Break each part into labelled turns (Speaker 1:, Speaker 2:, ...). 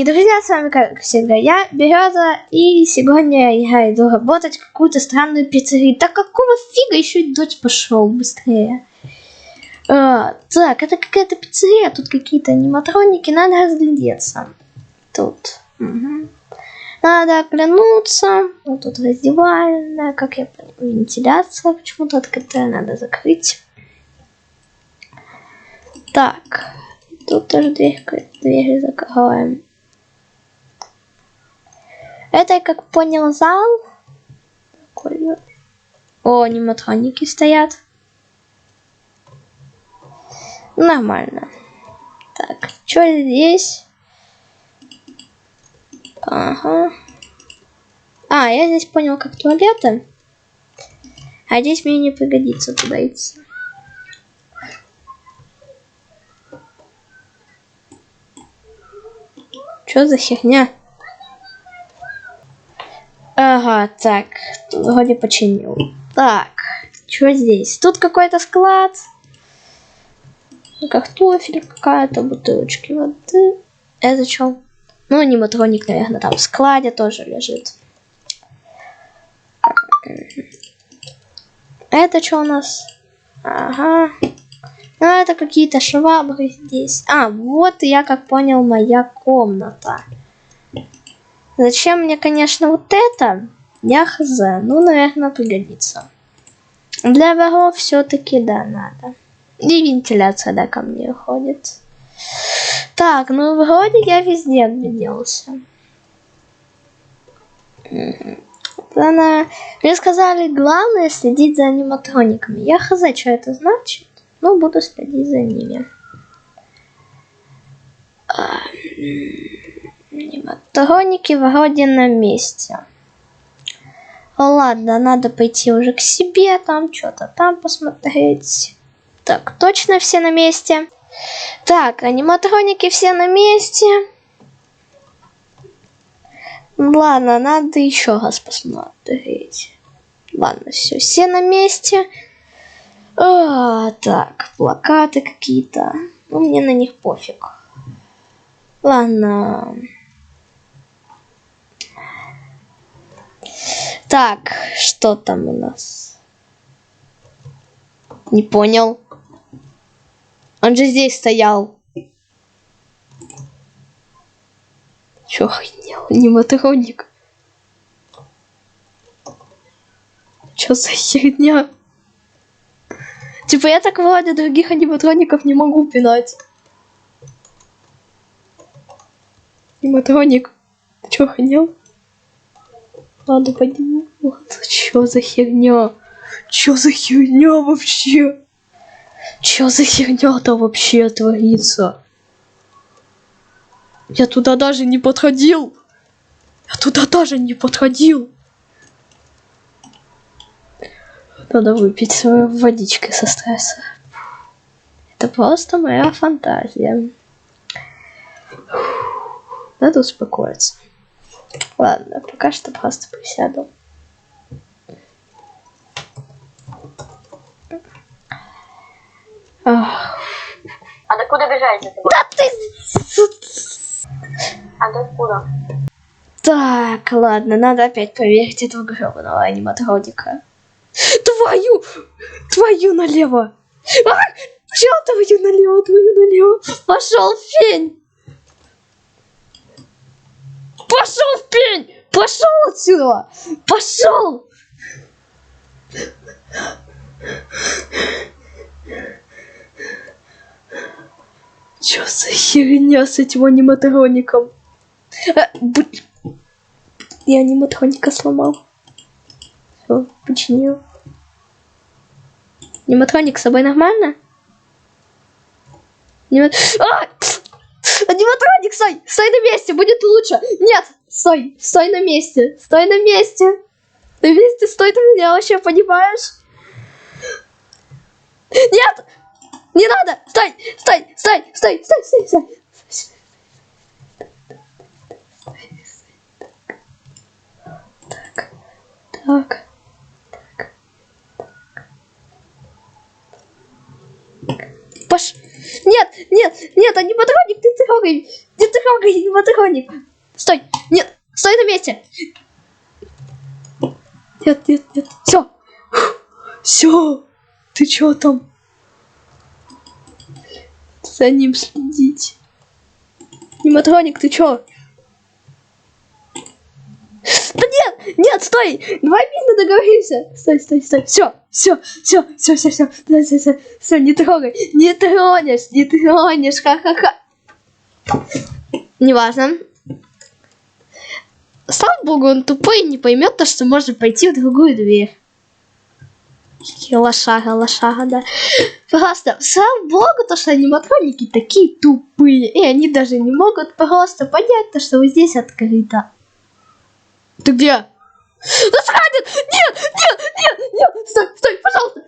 Speaker 1: И, друзья, с вами, как всегда, я, Береза, и сегодня я иду работать в какую-то странную пиццерию. Так какого фига еще и дочь пошел быстрее? Так, это какая-то пиццерия, тут какие-то аниматроники, надо разглядеться. Тут. Угу. Надо оглянуться. Вот тут раздевальная, как я понял, вентиляция почему-то открытая, надо закрыть. Так, тут тоже двери закроем. Это, я как понял, зал. Такой. О, аниматроники стоят. Нормально. Так, что здесь? Ага. Я здесь понял, как туалеты. А здесь мне не пригодится туда идти. Что за херня? Ага, так, тут вроде починил. Так, что здесь? Тут какой-то склад. Картофель какая-то, бутылочки воды. Это что? Ну, аниматроник, наверное, там в складе тоже лежит. Это что у нас? Ага. Ну, это какие-то швабры здесь. Вот, я как понял, моя комната. Зачем мне, конечно, вот это? Я хз. Ну, наверное, пригодится. Для воров все-таки, да, надо. И вентиляция, да, ко мне ходит. Так, ну, вроде я везде огляделся. Мне сказали, главное следить за аниматрониками. Я хз, что это значит. Ну, буду следить за ними. Аниматроники вроде на месте. Ладно, надо пойти уже к себе, там что-то там посмотреть. Так, точно все на месте? Так, аниматроники все на месте. Ладно, надо еще раз посмотреть. Ладно, все на месте. Так, плакаты какие-то. Ну, мне на них пофиг. Ладно. Так, что там у нас? Не понял. Он же здесь стоял. Чё охренел? Аниматроник. Чё за херня? Типа я так вроде других аниматроников не могу пинать. Аниматроник. Ты чё охренел? Ладно, подниму. Ладно, чё за херня? Чё за херня вообще? Чё за херня-то вообще творится? Я туда даже не подходил. Надо выпить свою водичку со стресса. Это просто моя фантазия. Надо успокоиться. Ладно, пока что просто присяду.
Speaker 2: А докуда бежать?
Speaker 1: Да ты...
Speaker 2: А ты откуда?
Speaker 1: Так, ладно, надо опять проверить этого гребаного аниматроника. Твою налево! Чё твою налево? Пошел в пень! Пошел отсюда! Пошел! Чё за херня с этим аниматроником? Я аниматроника сломал. Все, починил. Аниматроник с собой нормально? Аниматроник, стой на месте, будет лучше. Нет, стой на месте. На месте стой, ты меня вообще понимаешь? Нет, не надо, стой. Так. Нет, аниматроник, ты трогай! Не трогай, аниматроник! Стой! Нет! Стой на месте! Нет, нет, нет. Все! Все! Ты чё там? За ним следить. Аниматроник, ты чё? Да нет! Нет, стой! Давай мирно договоримся! Стой, стой, стой! Все! Все, не трогай! Не тронешь! Ха-ха-ха! Неважно. Слава богу, он тупой и не поймет то, что можно пойти в другую дверь. Лошага, да. Просто, слава богу, то, что аниматроники такие тупые. И они даже не могут просто понять то, что вот здесь открыто. Ты где? Да сходит! Нет! Стой, пожалуйста!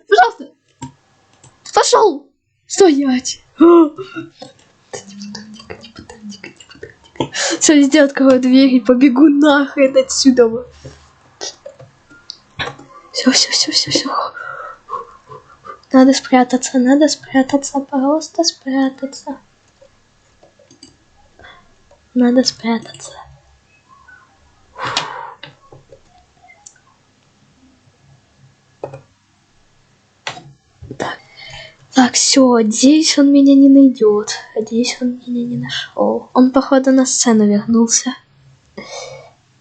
Speaker 1: Пошел! Стоять! Все, везде открою дверь и побегу нахрен отсюда. Все. Надо спрятаться, просто спрятаться. Надо спрятаться. Так, все, здесь он меня не найдет. Здесь он меня не нашел. Он, походу, на сцену вернулся.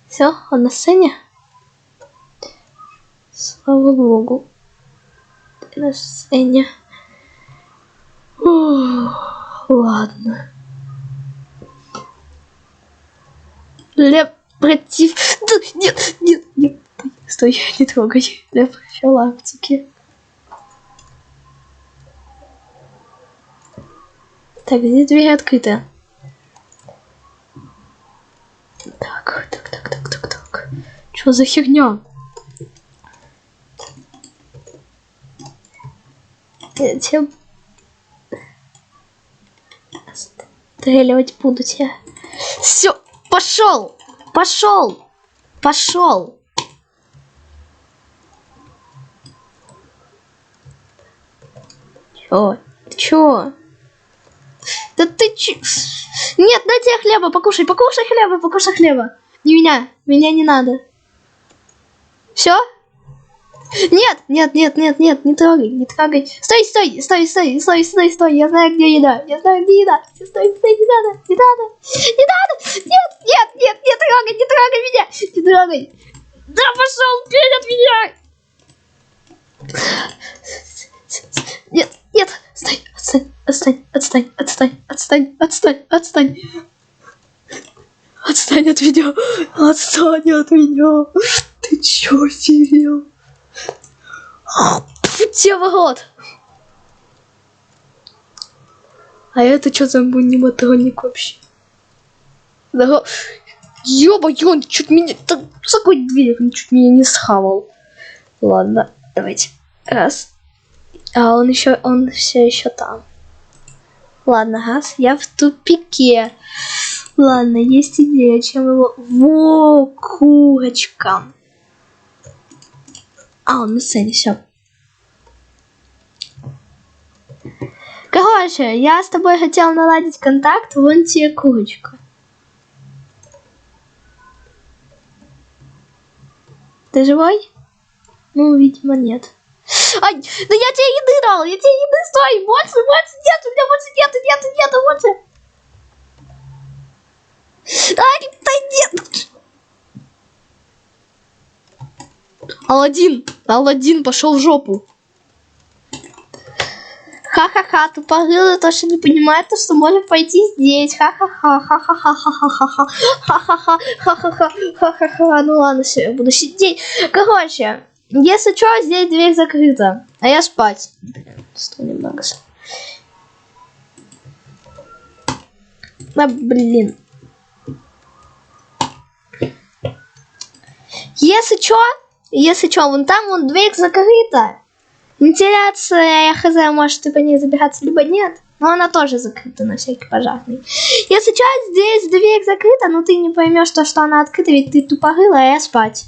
Speaker 1: Все, он на сцене? Слава богу. Ты на сцене. Ладно. Лев против... Да, нет. Стой, не трогай. Для профилактики. Так, здесь дверь открыта. Так. Что за херня? Я тебя... Стреливать буду тебя. Все, пошел! Чё? Да ты чё? Нет, дай тебе хлеба, покушай хлеба. Не меня не надо. Все? Нет, не трогай. Стой. Я знаю, где еда. Стой, не надо. Нет, не трогай меня. Не трогай. Да пошел вперед от меня. Нет, стой, отстань. Отстань от меня. Ты чё, Сирил? Тебе в рот. А это что за аниматроник вообще? Ёба-ё, он чуть меня... За какой дверь? Он чуть меня не схавал. Ладно, давайте. Раз. А он все еще там. Ладно, раз. Я в тупике. Ладно, есть идея, чем его... Во, курочка. Он на сцене, все. Короче, я с тобой хотел наладить контакт, вон тебе курочка. Ты живой? Ну, видимо, нет. Ай, да я тебе еды дал, стой, больше, нет, у меня больше нету. Ай, да нет. Аладдин, пошел в жопу. Ха-ха-ха, тупорылый, то, что не понимает, то, что может пойти здесь. Ха-ха-ха. Ну ладно, все, я буду сидеть. Короче, если что, здесь дверь закрыта. А я спать. Стой немного. Да, блин. Если что, вон там вон дверь закрыта. Вентиляция, я хз, может ты по ней забираться, либо нет. Но она тоже закрыта на всякий пожарный. Если что, здесь дверь закрыта, но ты не поймешь, что она открыта, ведь ты тупорыла, а я спать.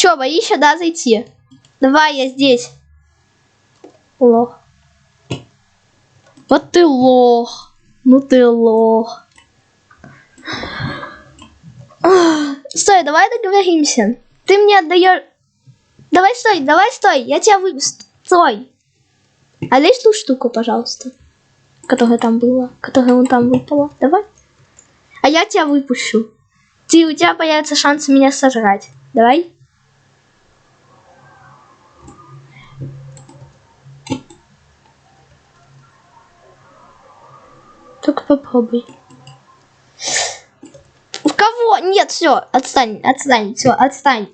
Speaker 1: Чё, боишься, да, зайти? Давай, я здесь. Лох. Вот ты лох. Ну ты лох. Стой, давай договоримся. Ты мне отдаешь... Давай стой. Я тебя выпущу. Стой. А дай ту штуку, пожалуйста. Которая там была. Которая вон там выпала. Давай. А я тебя выпущу. У тебя появится шанс меня сожрать. Давай. Только попробуй. В кого? Нет, все, отстань, все, отстань.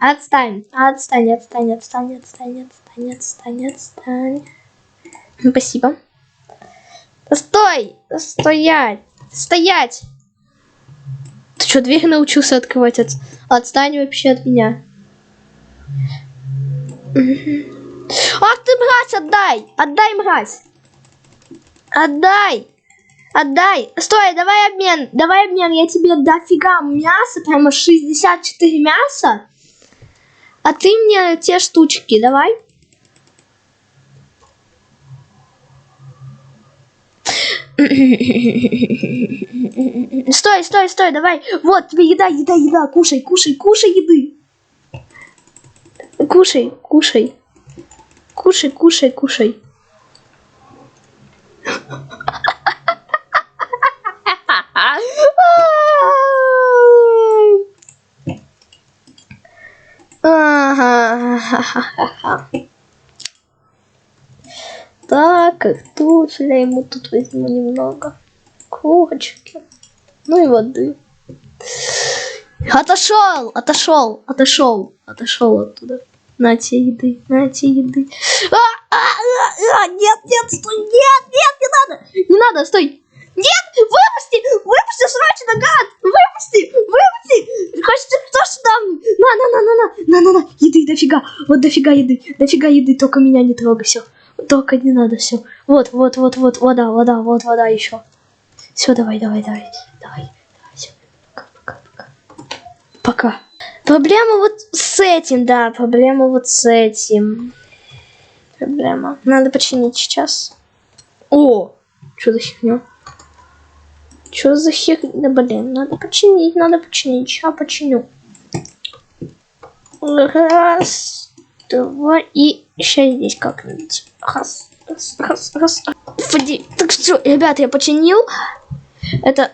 Speaker 1: Спасибо. Стой! Стоять! Ты что, дверь научился открывать? Отстань вообще от меня. Ах ты, мразь, отдай! Отдай, мразь! Отдай! Стой, давай обмен, я тебе дофига мяса, прямо 64 мяса, а ты мне те штучки, давай. Стой, давай, вот тебе еда, кушай еды. Кушай. Так, тут я ему тут возьму немного курочки, ну и воды. Отошел оттуда. На тебе еды. Нет, стой, не надо, стой. Нет, выпусти, срочно, гад, выпусти. Хочешь, кто сюда? На, еды дофига, вот дофига еды, только меня не трогай, все, только не надо, все. Вот, вода еще. Все, давай, все, пока. Проблема вот с этим. Надо починить сейчас. О, что за херня? Да блин, надо починить. Сейчас починю. Раз, два и сейчас здесь как-нибудь. Раз. Так что, ребят, я починил. Это...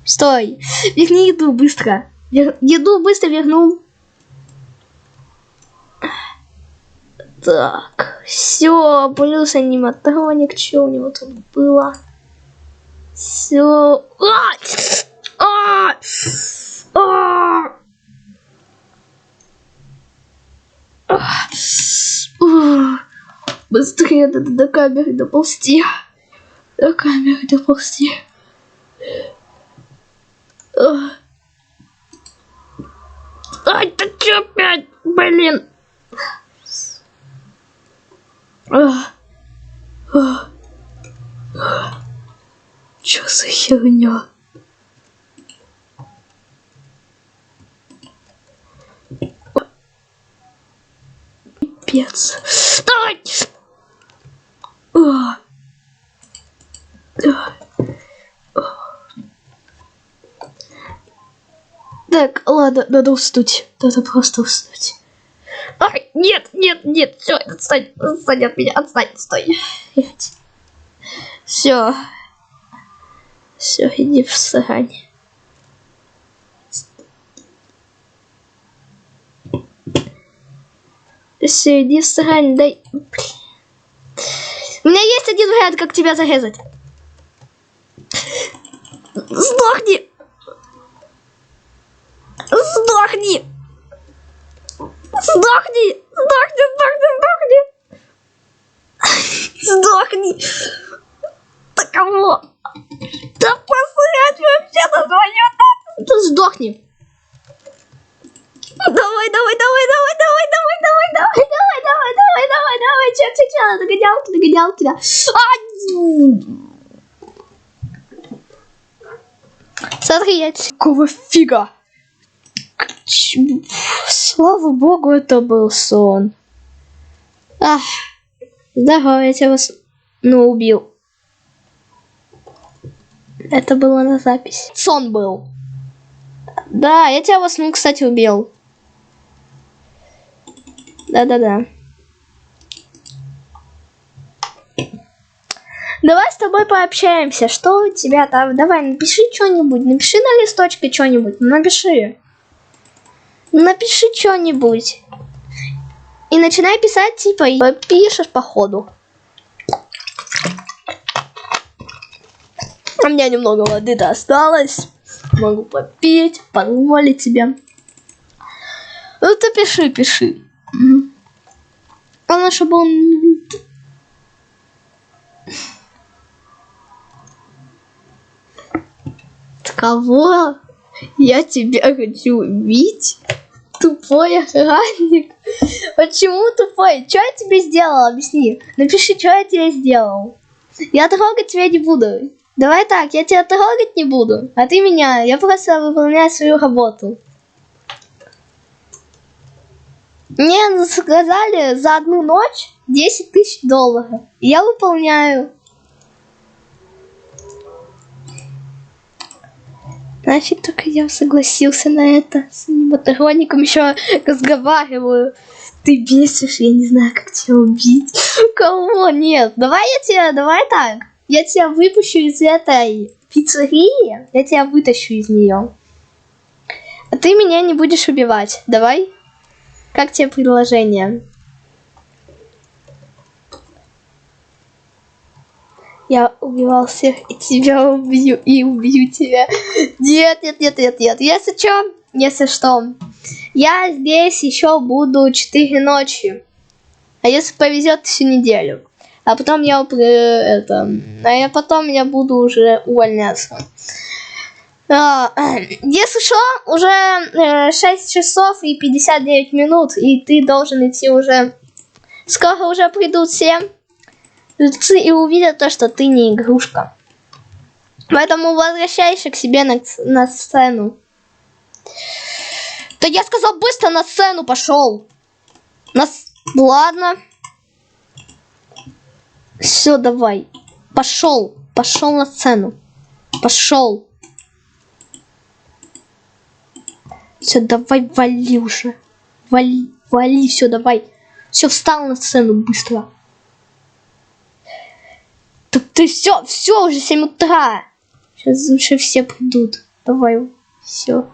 Speaker 1: Стой! Верни еду быстро. Еду быстро вернул. Так, все, плюс аниматроник, что у него тут было? Все. Быстрее надо до камеры доползти. Ай, ты чё опять? Блин. Чё за херня? Пипец. Стой! Так, ладно, надо уснуть. Надо просто уснуть. Ай, нет, все, отстань от меня, стой. Все, иди в срань. Все, иди в срань, дай. У меня есть один вариант, как тебя зарезать. Сдохни! Да кого? Да посрать вообще на твоё. Да сдохни. Давай. Че, догонял тебя. Смотри, я какого фига? Слава богу, это был сон. Ах, здорово, я тебя убил. Это было на запись. Сон был. Да, я тебя во сну, кстати, убил. Да-да-да. Давай с тобой пообщаемся. Что у тебя там? Давай, напиши что-нибудь. Напиши на листочке что-нибудь. Напиши. Напиши что-нибудь. И начинай писать, типа, и пишешь по ходу. У меня немного воды-то осталось. Могу попить, позволить тебе. Ну ты пиши. Главное, чтобы он... Кого? Я тебя хочу убить? Тупой охранник. Почему тупой? Что я тебе сделал? Объясни. Напиши, что я тебе сделал. Я трогать тебя не буду. Давай так, я тебя трогать не буду, а ты меня. Я просто выполняю свою работу. Мне сказали за одну ночь 10 тысяч долларов. Я выполняю. Значит, только я согласился на это. С аниматроником еще разговариваю. Ты бесишь, я не знаю, как тебя убить. Кого? Нет. Давай так. Я тебя выпущу из этой пиццерии. Я тебя вытащу из нее. А ты меня не будешь убивать. Давай. Как тебе предложение? Я убивал всех, и тебя убью, и убью тебя. Нет. Если что, я здесь еще буду 4 ночи. А если повезет, всю неделю. А потом я буду уже увольняться. Если что, уже 6 часов и 59 минут, и ты должен идти уже. Скоро уже придут все. И увидят то, что ты не игрушка. Поэтому возвращайся к себе на сцену. Да я сказал, быстро на сцену пошел. Ладно. Все, давай. Пошел на сцену. Пошел. Все, давай, вали уже. Вали, все, давай. Все, встал на сцену быстро. Ты все, уже 7 утра. Сейчас уже все придут. Давай, все.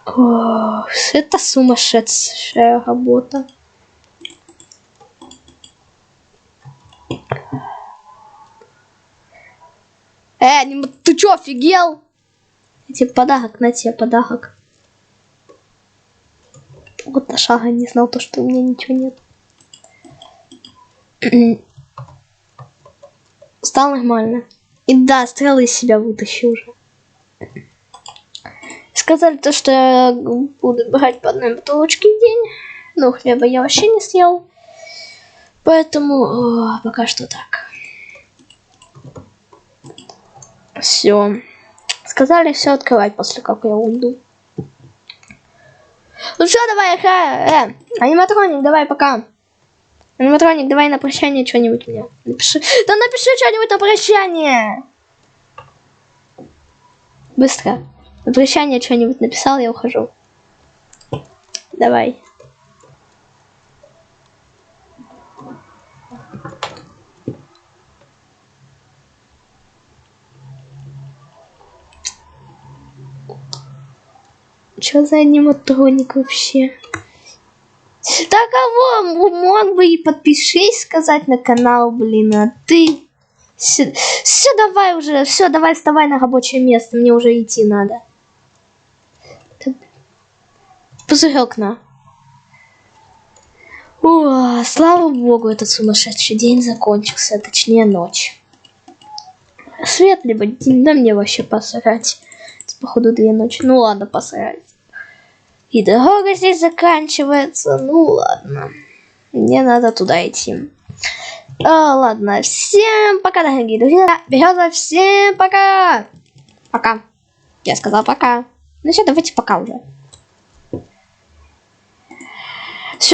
Speaker 1: Это сумасшедшая работа. Ты чё, офигел? Я тебе подарок, на тебе подарок. Вот на шага не знал, то, что у меня ничего нет. Стало нормально. И да, стрелы из себя вытащил уже. Сказали то, что я буду брать по одной бутылочке в день. Но хлеба я вообще не съел. Поэтому пока что так. Все. Сказали все открывать после как я уйду. Ну что, давай, аниматроник, давай, пока. Аниматроник, давай на прощание что-нибудь мне. Напиши. Да напиши что-нибудь на прощание. Быстро. На прощание что-нибудь написал, я ухожу. Давай. Что за аниматроник вообще? Так, кого мог бы и подпишись сказать на канал, блин, а ты... Все, давай уже, все, давай вставай на рабочее место, мне уже идти надо. Позови окна. О, слава богу, этот сумасшедший день закончился, точнее ночь. Свет либо день, да мне вообще посрать. Походу 2 ночи, ну ладно, посрать. И дорога здесь заканчивается. Ну ладно. Мне надо туда идти. Ладно. Всем пока, дорогие друзья. Береза, всем пока. Пока. Я сказал пока. Ну все, давайте пока уже.